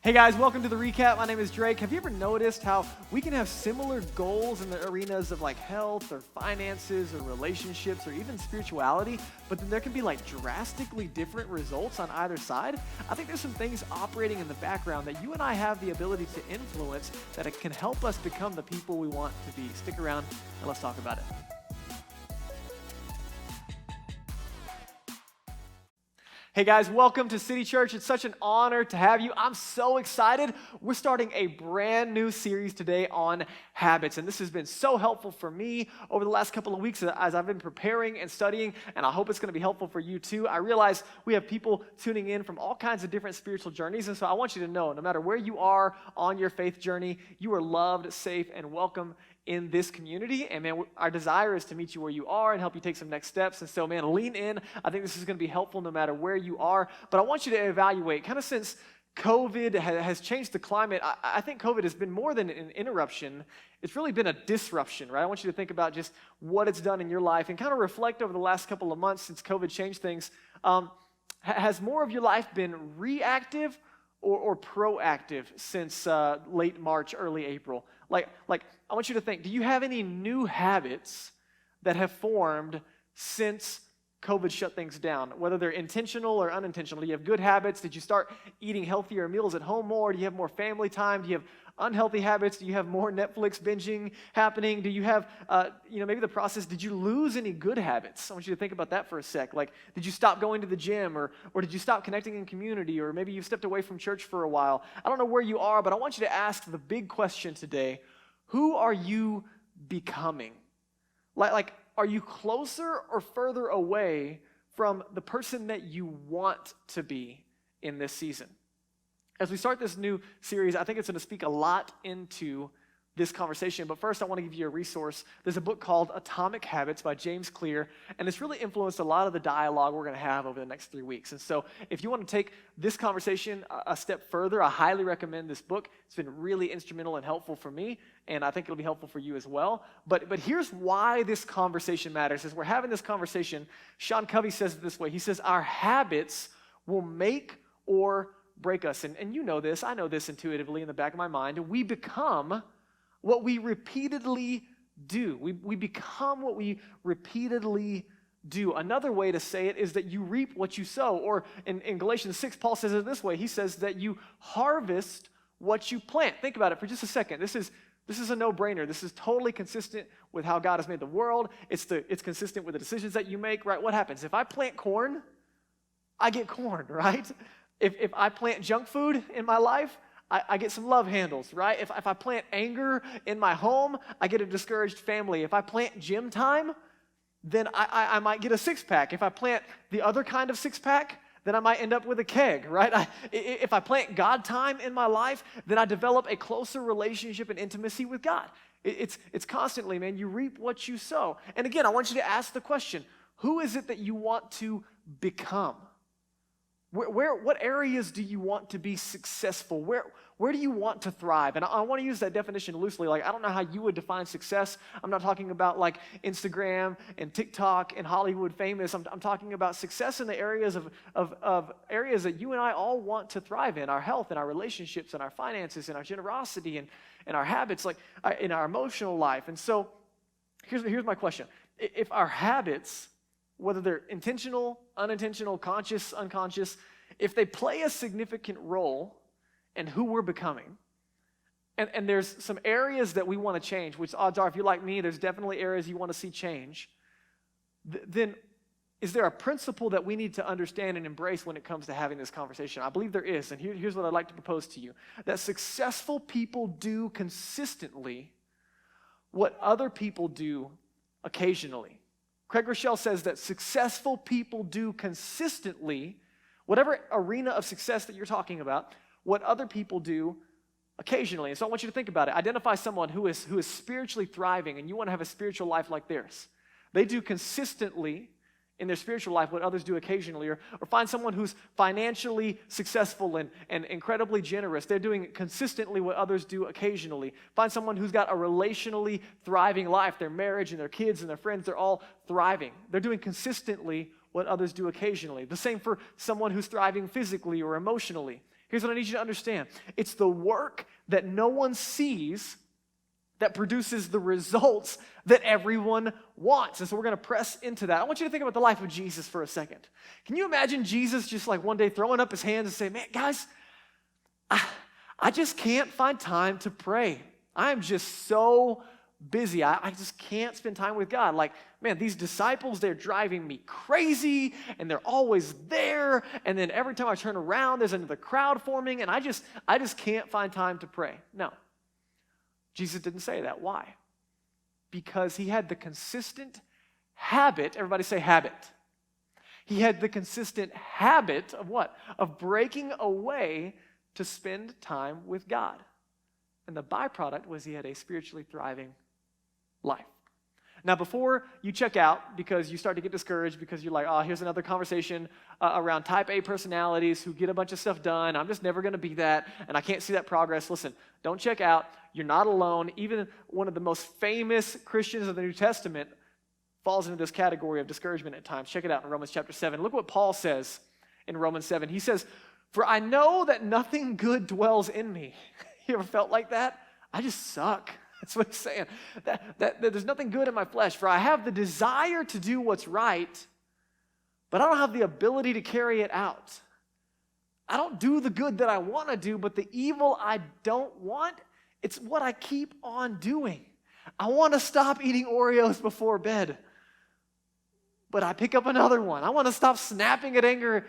Hey guys, welcome to the recap. My name is Drake. Have you ever noticed how we can have similar goals in the arenas of like health or finances or relationships or even spirituality, but then there can be like drastically different results on either side? I think there's some things operating in the background that you and I have the ability to influence that it can help us become the people we want to be. Stick around and let's talk about it. Hey guys, welcome to City Church. It's such an honor to have you. I'm so excited. We're starting a brand new series today on habits, and this has been so helpful for me over the last couple of weeks as I've been preparing and studying, and I hope it's going to be helpful for you too. I realize we have people tuning in from all kinds of different spiritual journeys, and so I want you to know, no matter where you are on your faith journey, you are loved, safe, and welcome in this community. And man, our desire is to meet you where you are and help you take some next steps. And so man, lean in. I think this is going to be helpful no matter where you are. But I want you to evaluate, kind of since COVID has changed the climate, I think COVID has been more than an interruption. It's really been a disruption, right? I want you to think about just what it's done in your life and kind of reflect over the last couple of months since COVID changed things. Has more of your life been reactive or proactive since late March, early April? Like, I want you to think, do you have any new habits that have formed since COVID shut things down, whether they're intentional or unintentional? Do you have good habits? Did you start eating healthier meals at home more? Do you have more family time? Do you have unhealthy habits? Do you have more Netflix binging happening? Do you have, maybe the process, did you lose any good habits? I want you to think about that for a sec. Like, did you stop going to the gym or did you stop connecting in community, or maybe you've stepped away from church for a while? I don't know where you are, but I want you to ask the big question today: who are you becoming? Like, are you closer or further away from the person that you want to be in this season? As we start this new series, I think it's going to speak a lot into this conversation. But first, I want to give you a resource. There's a book called Atomic Habits by James Clear, and it's really influenced a lot of the dialogue we're going to have over the next 3 weeks. And so if you want to take this conversation a step further, I highly recommend this book. It's been really instrumental and helpful for me, and I think it'll be helpful for you as well. But here's why this conversation matters. As we're having this conversation, Sean Covey says it this way. He says, our habits will make or break us. And you know this. I know this intuitively in the back of my mind. We become what we repeatedly do. We become what we repeatedly do. Another way to say it is that you reap what you sow. Or in Galatians 6, Paul says it this way. He says that you harvest what you plant. Think about it for just a second. This is a no-brainer. This is totally consistent with how God has made the world. It's consistent with the decisions that you make, right? What happens? If I plant corn, I get corn, right? If I plant junk food in my life, I get some love handles, right? If I plant anger in my home, I get a discouraged family. If I plant gym time, then I might get a six-pack. If I plant the other kind of six-pack, then I might end up with a keg, right? If I plant God time in my life, then I develop a closer relationship and intimacy with God. It's constantly, man, you reap what you sow. And again, I want you to ask the question, who is it that you want to become? What areas do you want to be successful? Where do you want to thrive? And I want to use that definition loosely. Like, I don't know how you would define success. I'm not talking about like Instagram and TikTok and Hollywood famous. I'm talking about success in the areas of areas that you and I all want to thrive in: our health and our relationships and our finances and our generosity and our habits, like in our emotional life. And so here's my question. If our habits, whether they're intentional, unintentional, conscious, unconscious, if they play a significant role in who we're becoming, and there's some areas that we want to change, which odds are, if you're like me, there's definitely areas you want to see change, then is there a principle that we need to understand and embrace when it comes to having this conversation? I believe there is, and here's what I'd like to propose to you: that successful people do consistently what other people do occasionally. Craig Rochelle says that successful people do consistently, whatever arena of success that you're talking about, what other people do occasionally. And so I want you to think about it. Identify someone who is spiritually thriving, and you want to have a spiritual life like theirs. They do consistently in their spiritual life what others do occasionally, or find someone who's financially successful and incredibly generous. They're doing consistently what others do occasionally. Find someone who's got a relationally thriving life. Their marriage and their kids and their friends, they're all thriving. They're doing consistently what others do occasionally. The same for someone who's thriving physically or emotionally. Here's what I need you to understand. It's the work that no one sees that produces the results that everyone wants. And so we're going to press into that. I want you to think about the life of Jesus for a second. Can you imagine Jesus just like one day throwing up his hands and saying, man, guys, I just can't find time to pray. I am just so busy. I just can't spend time with God. Like, man, these disciples, they're driving me crazy, and they're always there. And then every time I turn around, there's another crowd forming, and I just can't find time to pray. No. Jesus didn't say that. Why? Because he had the consistent habit, everybody say habit. He had the consistent habit of what? Of breaking away to spend time with God. And the byproduct was he had a spiritually thriving life. Now, before you check out because you start to get discouraged because you're like, oh, here's another conversation around type A personalities who get a bunch of stuff done. I'm just never going to be that, and I can't see that progress. Listen, don't check out. You're not alone. Even one of the most famous Christians of the New Testament falls into this category of discouragement at times. Check it out in Romans chapter 7. Look what Paul says in Romans 7. He says, for I know that nothing good dwells in me. You ever felt like that? I just suck. That's what he's saying. That there's nothing good in my flesh. For I have the desire to do what's right, but I don't have the ability to carry it out. I don't do the good that I want to do, but the evil I don't want, it's what I keep on doing. I want to stop eating Oreos before bed, but I pick up another one. I want to stop snapping at anger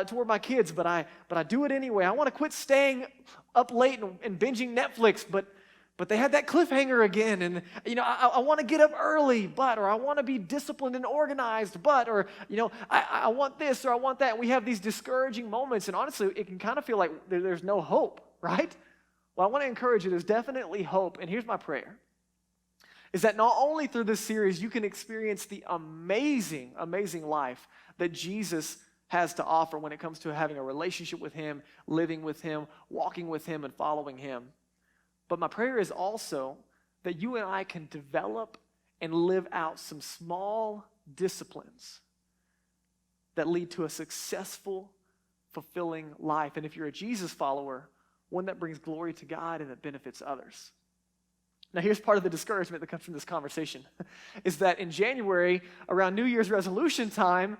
toward my kids, but I do it anyway. I want to quit staying up late and binging Netflix, but they had that cliffhanger again, and I want to get up early, or I want to be disciplined and organized, or I want this or I want that. And we have these discouraging moments, and honestly, it can kind of feel like there's no hope, right? Well, I want to encourage you. There's definitely hope, and here's my prayer: is that not only through this series you can experience the amazing, amazing life that Jesus has to offer when it comes to having a relationship with Him, living with Him, walking with Him, and following Him. But my prayer is also that you and I can develop and live out some small disciplines that lead to a successful, fulfilling life. And if you're a Jesus follower, one that brings glory to God and that benefits others. Now, here's part of the discouragement that comes from this conversation, is that in January, around New Year's resolution time,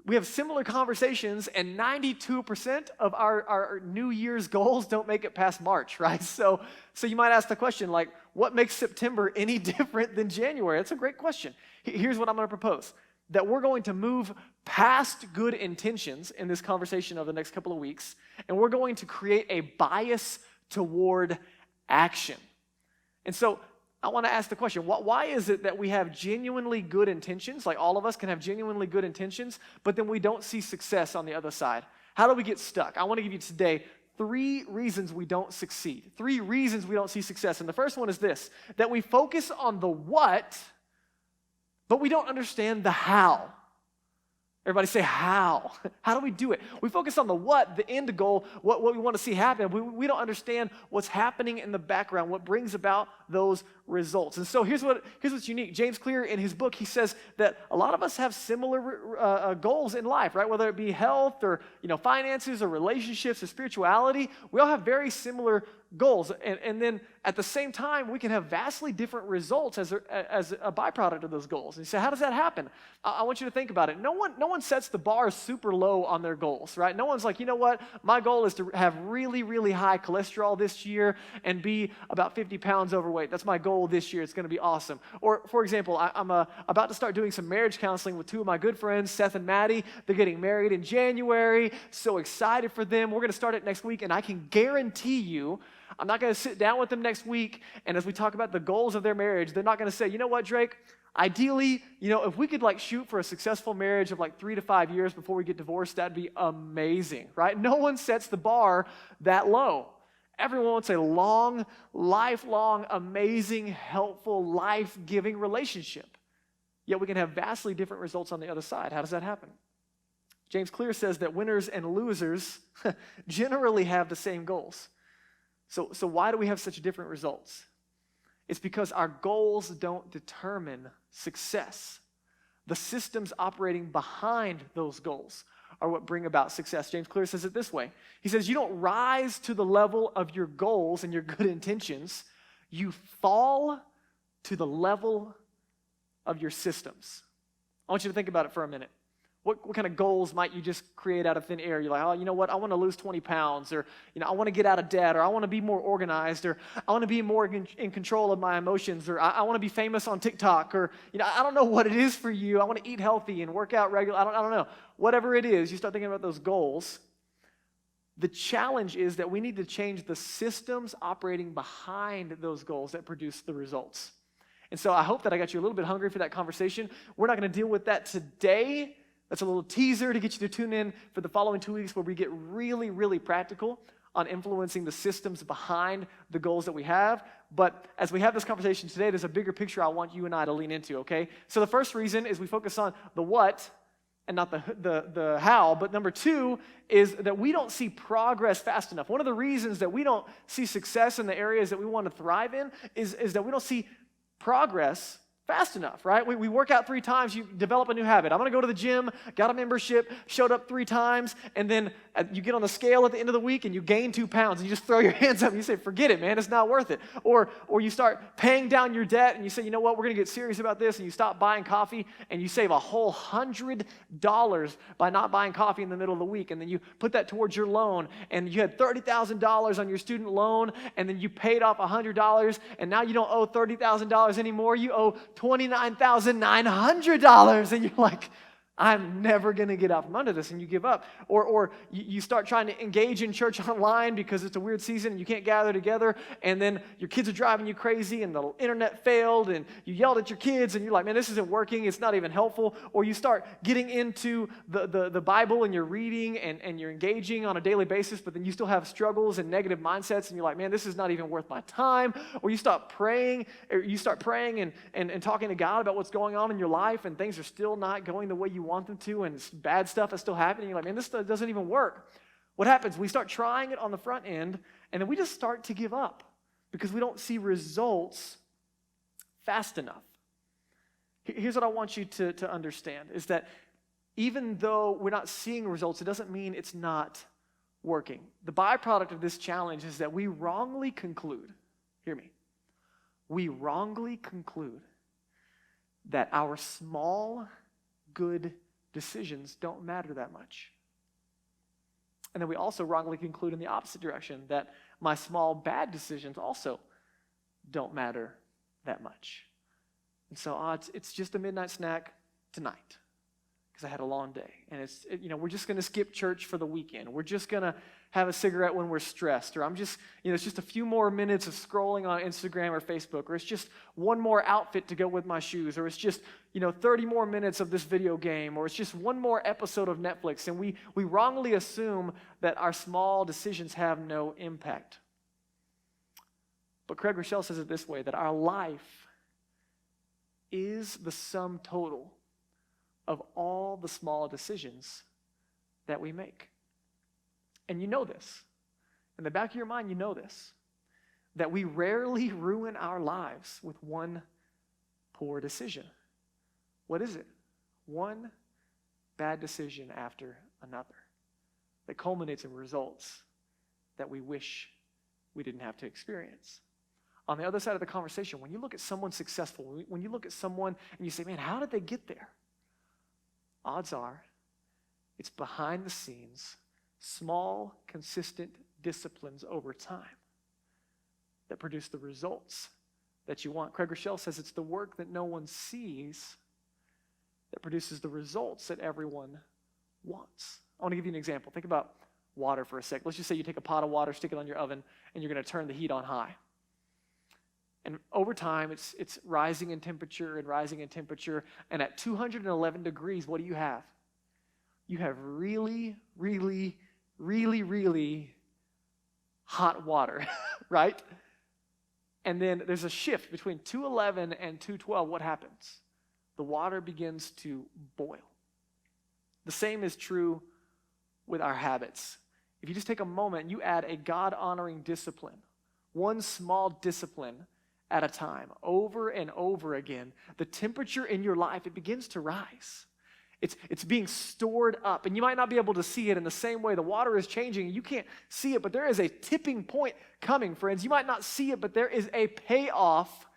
we have similar conversations, and 92% of our New Year's goals don't make it past March, right? So you might ask the question, like, what makes September any different than January? That's a great question. Here's what I'm going to propose: that we're going to move past good intentions in this conversation over the next couple of weeks, and we're going to create a bias toward action. And so I want to ask the question, why is it that we have genuinely good intentions, like all of us can have genuinely good intentions, but then we don't see success on the other side? How do we get stuck? I want to give you today 3 reasons we don't succeed, 3 reasons we don't see success. And the first one is this: that we focus on the what, but we don't understand the how. Everybody say how. How do we do it? We focus on the what, the end goal, what we want to see happen. We don't understand what's happening in the background, what brings about those results. And so here's what's unique. James Clear, in his book, he says that a lot of us have similar goals in life, right? Whether it be health or finances or relationships or spirituality, we all have very similar goals. And then at the same time, we can have vastly different results as a byproduct of those goals. And you say, how does that happen? I want you to think about it. No one sets the bar super low on their goals, right? No one's like, you know what? My goal is to have really, really high cholesterol this year and be about 50 pounds overweight. That's my goal this year. It's going to be awesome. Or, for example, I'm about to start doing some marriage counseling with 2 of my good friends, Seth and Maddie. They're getting married in January. So excited for them. We're going to start it next week, and I can guarantee you, I'm not going to sit down with them next week, and as we talk about the goals of their marriage, they're not going to say, you know what, Drake? Ideally, if we could shoot for a successful marriage of 3 to 5 years before we get divorced, that'd be amazing, right? No one sets the bar that low. Everyone wants a long, lifelong, amazing, helpful, life-giving relationship. Yet we can have vastly different results on the other side. How does that happen? James Clear says that winners and losers generally have the same goals. So why do we have such different results? It's because our goals don't determine success. The systems operating behind those goals are what bring about success. James Clear says it this way. He says, you don't rise to the level of your goals and your good intentions. You fall to the level of your systems. I want you to think about it for a minute. What kind of goals might you just create out of thin air? You're like, oh, you know what? I want to lose 20 pounds, or I want to get out of debt, or I want to be more organized, or I want to be more in control of my emotions, or I want to be famous on TikTok, or I don't know what it is for you. I want to eat healthy and work out regularly. I don't know. Whatever it is, you start thinking about those goals. The challenge is that we need to change the systems operating behind those goals that produce the results. And so I hope that I got you a little bit hungry for that conversation. We're not going to deal with that today. That's a little teaser to get you to tune in for the following 2 weeks where we get really, really practical on influencing the systems behind the goals that we have. But as we have this conversation today, there's a bigger picture I want you and I to lean into, okay? So the first reason is we focus on the what and not the how. But number two is that we don't see progress fast enough. One of the reasons that we don't see success in the areas that we want to thrive in is that we don't see progress fast enough, right? We work out 3 times, you develop a new habit. I'm going to go to the gym, got a membership, showed up 3 times, and then you get on the scale at the end of the week and you gain 2 pounds, and you just throw your hands up and you say, forget it, man, it's not worth it. Or you start paying down your debt and you say, you know what, we're going to get serious about this, and you stop buying coffee and you save a whole $100 by not buying coffee in the middle of the week, and then you put that towards your loan, and you had $30,000 on your student loan, and then you paid off $100, and now you don't owe $30,000 anymore, you owe $29,900, and you're like, I'm never going to get out from under this, and you give up. Or you start trying to engage in church online because it's a weird season and you can't gather together, and then your kids are driving you crazy and the internet failed and you yelled at your kids and you're like, man, this isn't working, it's not even helpful. Or you start getting into the Bible and you're reading and you're engaging on a daily basis, but then you still have struggles and negative mindsets and you're like, man, this is not even worth my time. Or you start praying and talking to God about what's going on in your life, and things are still not going the way you want them to, and bad stuff is still happening. You're like, man, this stuff doesn't even work. What happens? We start trying it on the front end, and then we just start to give up because we don't see results fast enough. Here's what I want you to understand, is that even though we're not seeing results, it doesn't mean it's not working. The byproduct of this challenge is that we wrongly conclude, hear me, we wrongly conclude that our small, good decisions don't matter that much. And then we also wrongly conclude in the opposite direction, that my small, bad decisions also don't matter that much. And so it's just a midnight snack tonight because I had a long day. And we're just going to skip church for the weekend. We're just going to have a cigarette when we're stressed. Or it's just a few more minutes of scrolling on Instagram or Facebook. Or it's just one more outfit to go with my shoes. Or it's just, 30 more minutes of this video game. Or it's just one more episode of Netflix. And we wrongly assume that our small decisions have no impact. But Craig Rochelle says it this way, that our life is the sum total of all the small decisions that we make. And you know this. In the back of your mind, you know this. That we rarely ruin our lives with one poor decision. What is it? One bad decision after another that culminates in results that we wish we didn't have to experience. On the other side of the conversation, when you look at someone successful, when you look at someone and you say, man, how did they get there? Odds are it's behind the scenes, small, consistent disciplines over time that produce the results that you want. Craig Rochelle says it's the work that no one sees that produces the results that everyone wants. I want to give you an example. Think about water for a sec. Let's just say you take a pot of water, stick it on your oven, and you're going to turn the heat on high. And over time, it's rising in temperature and rising in temperature. And at 211 degrees, what do you have? You have really, really, really, really hot water, right? And then there's a shift between 211 and 212. What happens? The water begins to boil. The same is true with our habits. If you just take a moment and you add a God-honoring discipline, one small discipline at a time, over and over again, the temperature in your life, it begins to rise. It's being stored up. And you might not be able to see it in the same way. The water is changing. You can't see it, but there is a tipping point coming, friends. You might not see it, but there is a payoff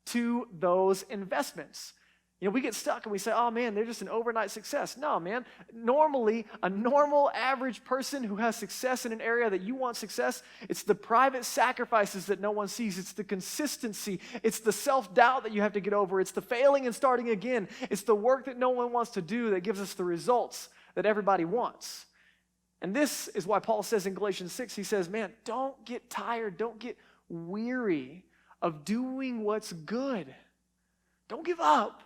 to those investments. We get stuck and we say, oh man, they're just an overnight success. No, man. Normally, a normal average person who has success in an area that you want success, it's the private sacrifices that no one sees. It's the consistency. It's the self-doubt that you have to get over. It's the failing and starting again. It's the work that no one wants to do that gives us the results that everybody wants. And this is why Paul says in Galatians 6, he says, man, don't get tired. Don't get weary of doing what's good. Don't give up.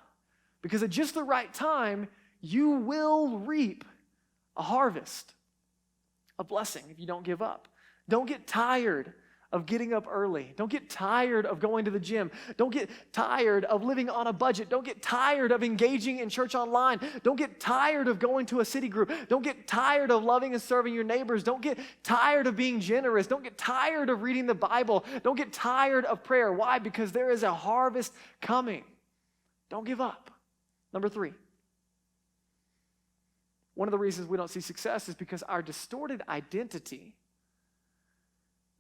Because at just the right time, you will reap a harvest, a blessing if you don't give up. Don't get tired of getting up early. Don't get tired of going to the gym. Don't get tired of living on a budget. Don't get tired of engaging in church online. Don't get tired of going to a city group. Don't get tired of loving and serving your neighbors. Don't get tired of being generous. Don't get tired of reading the Bible. Don't get tired of prayer. Why? Because there is a harvest coming. Don't give up. Number 3, one of the reasons we don't see success is because our distorted identity,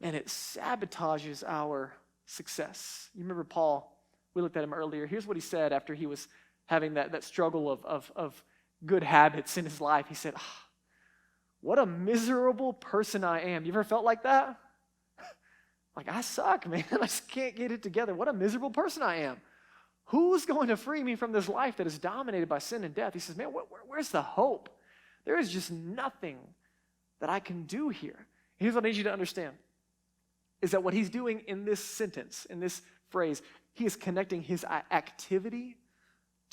and it sabotages our success. You remember Paul, we looked at him earlier. Here's what he said after he was having that struggle of good habits in his life. He said, what a miserable person I am. You ever felt like that? Like, I suck, man. I just can't get it together. What a miserable person I am. Who's going to free me from this life that is dominated by sin and death? He says, man, where's the hope? There is just nothing that I can do here. Here's what I need you to understand, is that what he's doing in this sentence, in this phrase, he is connecting his activity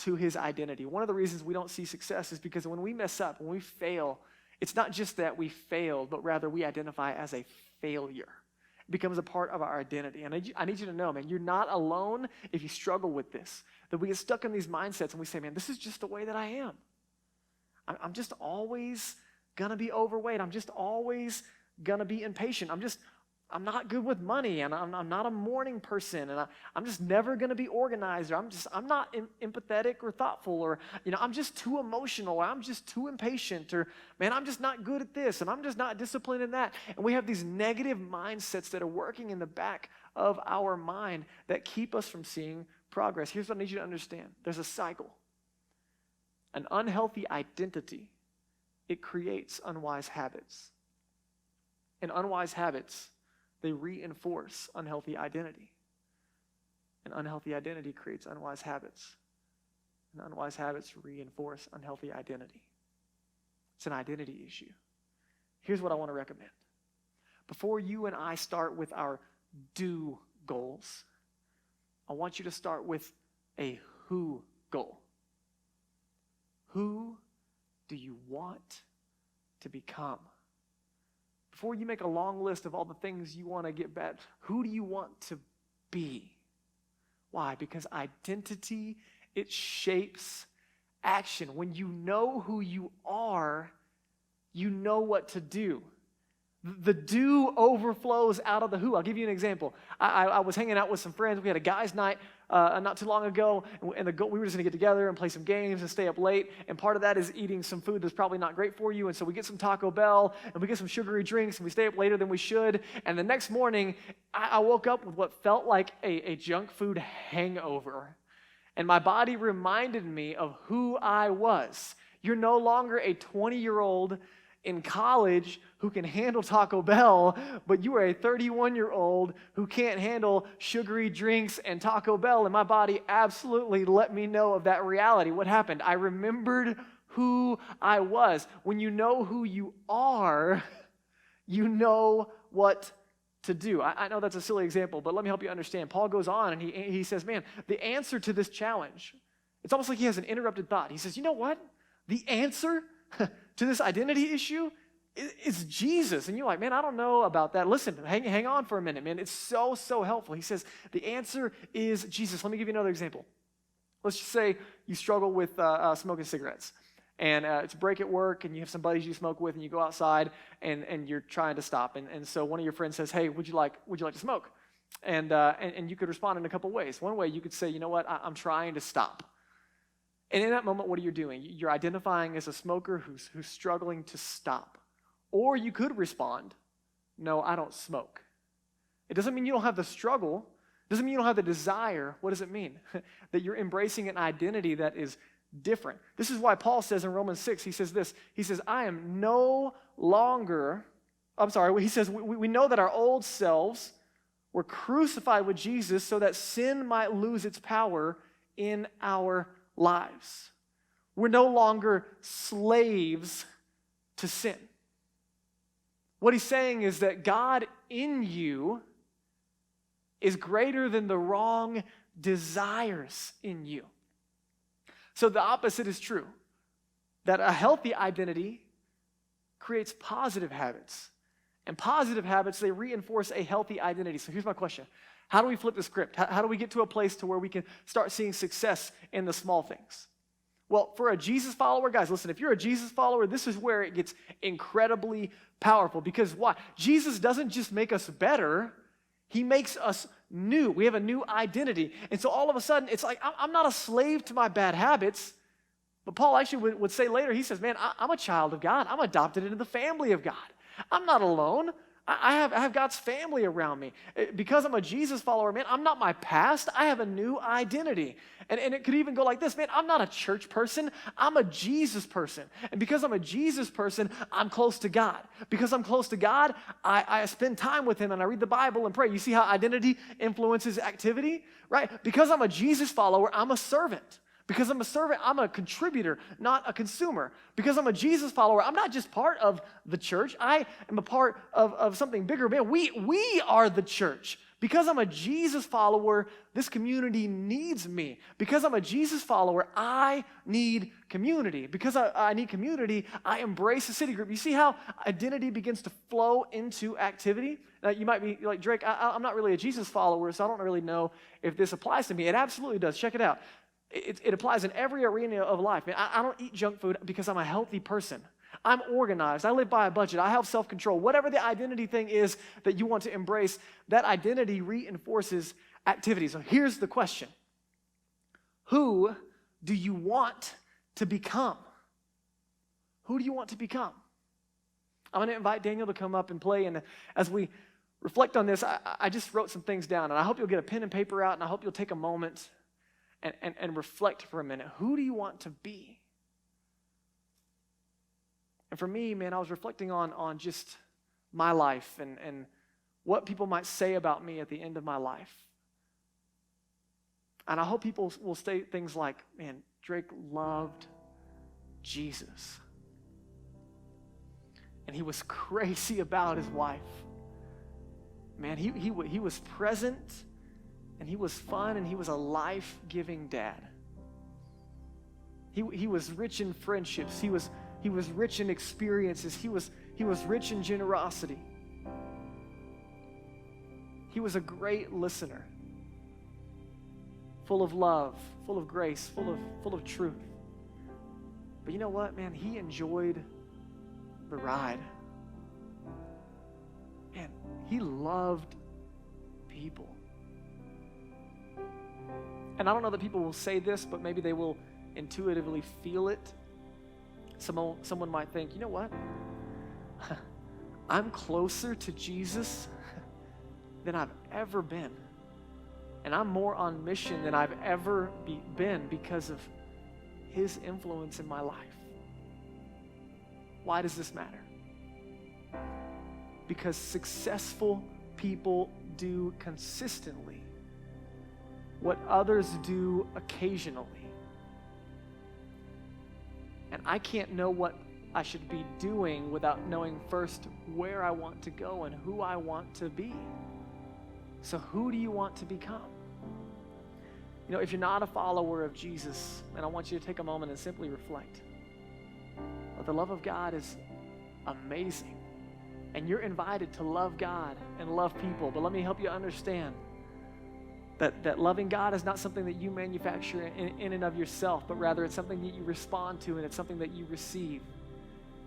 to his identity. One of the reasons we don't see success is because when we mess up, when we fail, it's not just that we failed, but rather we identify as a failure. Becomes a part of our identity. And I need you to know, man, you're not alone if you struggle with this. That we get stuck in these mindsets and we say, man, this is just the way that I am. I'm just always going to be overweight. I'm just always going to be impatient. I'm not good with money, and I'm not a morning person, and I'm just never going to be organized, or I'm not empathetic or thoughtful, or I'm just too emotional, or I'm just too impatient, or man, I'm just not good at this, and I'm just not disciplined in that. And we have these negative mindsets that are working in the back of our mind that keep us from seeing progress. Here's what I need you to understand. There's a cycle. An unhealthy identity, it creates unwise habits. And unwise habits, they reinforce unhealthy identity. An unhealthy identity creates unwise habits. And unwise habits reinforce unhealthy identity. It's an identity issue. Here's what I want to recommend. Before you and I start with our do goals, I want you to start with a who goal. Who do you want to become? Before you make a long list of all the things you want to get better, who do you want to be? Why? Because identity, it shapes action. When you know who you are, you know what to do. The do overflows out of the who. I'll give you an example. I was hanging out with some friends. We had a guys' night not too long ago, and we were just going to get together and play some games and stay up late, and part of that is eating some food that's probably not great for you, and so we get some Taco Bell, and we get some sugary drinks, and we stay up later than we should, and the next morning, I woke up with what felt like a junk food hangover, and my body reminded me of who I was. You're no longer a 20-year-old in college who can handle Taco Bell, but you are a 31-year-old who can't handle sugary drinks and Taco Bell, and my body absolutely let me know of that reality. What happened? I remembered who I was. When you know who you are, you know what to do. I know that's a silly example, but let me help you understand. Paul goes on and he says, man, the answer to this challenge, it's almost like he has an interrupted thought. He says, you know what? The answer to this identity issue is Jesus. And you're like, man, I don't know about that. Listen, hang on for a minute, man. It's so helpful. He says, the answer is Jesus. Let me give you another example. Let's just say you struggle with smoking cigarettes. And it's a break at work, and you have some buddies you smoke with, and you go outside, and you're trying to stop. And so one of your friends says, hey, would you like to smoke? And you could respond in a couple ways. One way, you could say, you know what, I'm trying to stop. And in that moment, what are you doing? You're identifying as a smoker who's struggling to stop. Or you could respond, no, I don't smoke. It doesn't mean you don't have the struggle. It doesn't mean you don't have the desire. What does it mean? That you're embracing an identity that is different. This is why Paul says in Romans 6, he says this. He says, he says, we know that our old selves were crucified with Jesus so that sin might lose its power in our lives. We're no longer slaves to sin. What he's saying is that God in you is greater than the wrong desires in you. So the opposite is true, that a healthy identity creates positive habits. And positive habits, they reinforce a healthy identity. So here's my question. How do we flip the script? How do we get to a place to where we can start seeing success in the small things? Well, for a Jesus follower, guys, listen, if you're a Jesus follower, this is where it gets incredibly powerful. Because why? Jesus doesn't just make us better, he makes us new. We have a new identity. And so all of a sudden, it's like, I'm not a slave to my bad habits. But Paul actually would say later, he says, man, I'm a child of God. I'm adopted into the family of God. I'm not alone. I have God's family around me. Because I'm a Jesus follower, man, I'm not my past. I have a new identity. And it could even go like this, man, I'm not a church person. I'm a Jesus person. And because I'm a Jesus person, I'm close to God. Because I'm close to God, I spend time with him and I read the Bible and pray. You see how identity influences activity, right? Because I'm a Jesus follower, I'm a servant. Because I'm a servant, I'm a contributor, not a consumer. Because I'm a Jesus follower, I'm not just part of the church. I am a part of something bigger. Man, we are the church. Because I'm a Jesus follower, this community needs me. Because I'm a Jesus follower, I need community. Because I need community, I embrace a city group. You see how identity begins to flow into activity? Now, you might be like, Drake, I'm not really a Jesus follower, so I don't really know if this applies to me. It absolutely does. Check it out. It applies in every arena of life. Man, I don't eat junk food because I'm a healthy person. I'm organized. I live by a budget. I have self-control. Whatever the identity thing is that you want to embrace, that identity reinforces activity. So here's the question. Who do you want to become? Who do you want to become? I'm going to invite Daniel to come up and play. And as we reflect on this, I just wrote some things down. And I hope you'll get a pen and paper out. And I hope you'll take a moment and reflect for a minute. Who do you want to be? And for me, man, I was reflecting on just my life and what people might say about me at the end of my life. And I hope people will say things like, man, Drake loved Jesus. And he was crazy about his wife. Man, he was present. And he was fun, and he was a life-giving dad. He was rich in friendships. He was rich in experiences. He was rich in generosity. He was a great listener, full of love, full of grace, full of truth. But you know what, man? He enjoyed the ride. Man, he loved people. And I don't know that people will say this, but maybe they will intuitively feel it. Someone might think, you know what? I'm closer to Jesus than I've ever been. And I'm more on mission than I've ever been because of his influence in my life. Why does this matter? Because successful people do consistently what others do occasionally. And I can't know what I should be doing without knowing first where I want to go and who I want to be. So who do you want to become? You know, if you're not a follower of Jesus, and I want you to take a moment and simply reflect. But the love of God is amazing. And you're invited to love God and love people. But let me help you understand that loving God is not something that you manufacture in and of yourself, but rather it's something that you respond to and it's something that you receive.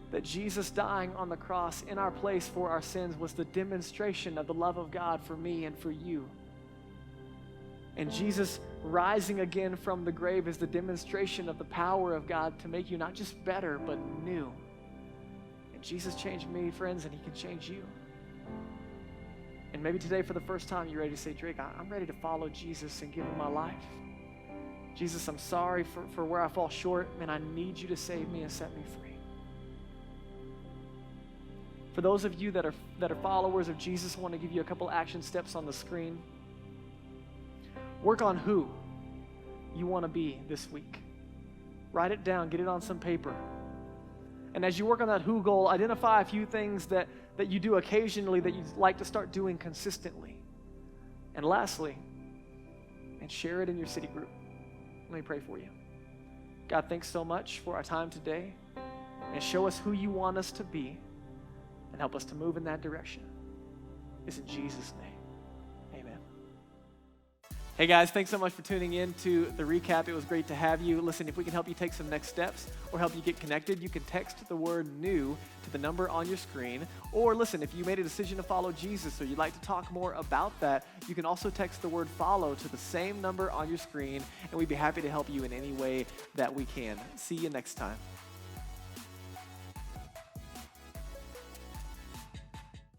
That Jesus dying on the cross in our place for our sins was the demonstration of the love of God for me and for you. And Jesus rising again from the grave is the demonstration of the power of God to make you not just better, but new. And Jesus changed me, friends, and he can change you. And maybe today for the first time you're ready to say, Drake, I'm ready to follow Jesus and give him my life. Jesus, I'm sorry for where I fall short. Man, I need you to save me and set me free. For those of you that are followers of Jesus, I want to give you a couple action steps on the screen. Work on who you want to be this week. Write it down, get it on some paper. And as you work on that who goal, identify a few things that you do occasionally that you'd like to start doing consistently. And lastly, and share it in your city group. Let me pray for you. God, thanks so much for our time today. And show us who you want us to be and help us to move in that direction. It's in Jesus' name. Hey guys, thanks so much for tuning in to the recap. It was great to have you. Listen, if we can help you take some next steps or help you get connected, you can text the word new to the number on your screen. Or listen, if you made a decision to follow Jesus or you'd like to talk more about that, you can also text the word follow to the same number on your screen, and we'd be happy to help you in any way that we can. See you next time.